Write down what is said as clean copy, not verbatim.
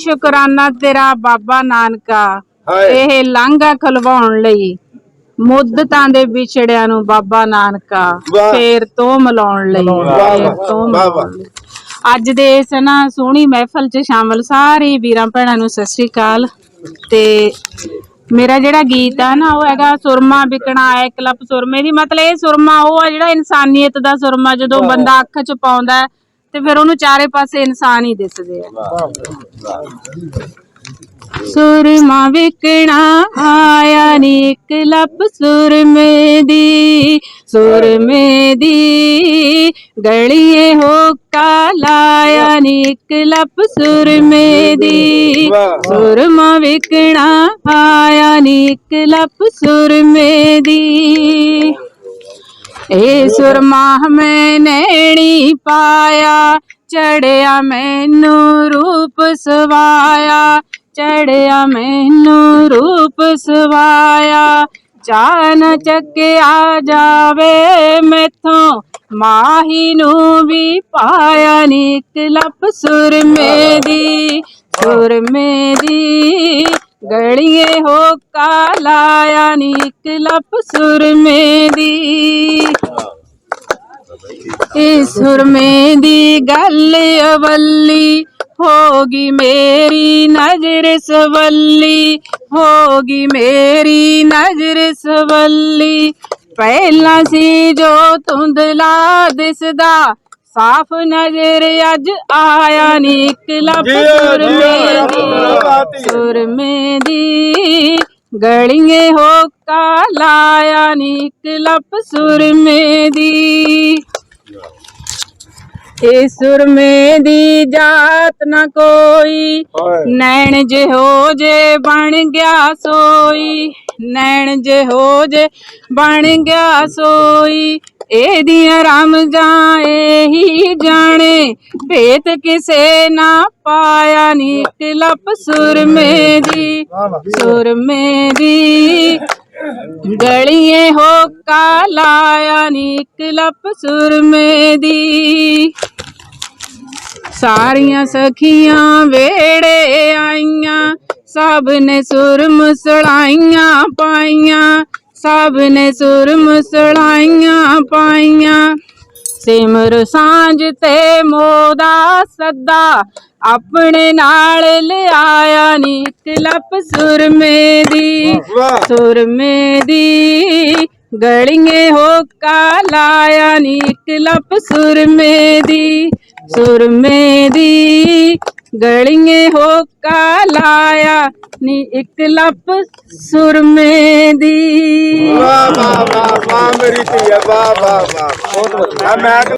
शुकराना तेरा बाबा नानका ਇਹ ਲਾਂਘਾ ਖਲਵਾਉਣ ਲਈ ਮੁੱਦਤਾਂ ਦੇ ਵਿਛੜਿਆਂ ਨੂੰ ਬਾਬਾ ਨਾਨਕਾ ਫੇਰ ਤੋਂ ਮਿਲਾਉਣ ਲਈ ਅੱਜ ਦੇ ਇਸ ਨਾ ਸੋਹਣੀ ਮਹਿਫਲ 'ਚ ਸ਼ਾਮਲ ਸਾਰੇ ਵੀਰਾਂ ਭੈਣਾਂ ਨੂੰ ਸਤਿ ਸ੍ਰੀ ਅਕਾਲ। ਤੇ मेरा जिहड़ा गीत है ना वो हैगा सुरमा बिकना है कलप सुरमे दी मतलब ये सुरमा वो है जिहड़ा इंसानियत दा सुरमा जदों बंदा अख च पाउंदा है ते फिर उहनूं चारे पासे इंसान ही दिसदे है। सुरमा बिकना आया नी कलप सुरमे दी गलिए हो लाया नी कलप सुरमे दी सुरमा विकना आया नी कलप सुरमे दी ए सुरमा में नैणी पाया चढ़िया मैनू रूप सवाया चढ़िया मैनू रूप सवाया चान चके आ जावे मैथों माही नू भी पाया नी कलप सुरमे दी गलिए हो लाया नी कलप सुरमे दी सुरमे दी गल अवली होगी मेरी नजर सवली होगी मेरी नजर सवली पहला सी जो धुंधला दिसदा साफ नजर अज आया नी कलप सुरमे दी गलिए हो लाया नी कलप सुरमे दी सुरमे दी जात न कोई नैन जे हो जे बन गया सोई नैन जे हो जे बन गया सोई एदियां रमजां एही जाने भेत किसे ना पाया नी कलप सुरमे दी गलिए हो लाया नी कलप सुरमे दी सारियां सखियां वेड़े आईयां सब ने सुरम सड़ाइयां पाइयां सब ने सुरम सड़ाइयां पाइयां सिमर सांझ ते मोदा सदा अपने नाल ले आया नी कलप सुरमे दी गलिए हो लाया नी कलप सुरमे दी गलिए हो लाया नी कलप सुरमे दी। वाह वाह वाह वाह मेरी धीया वाह वाह वाह।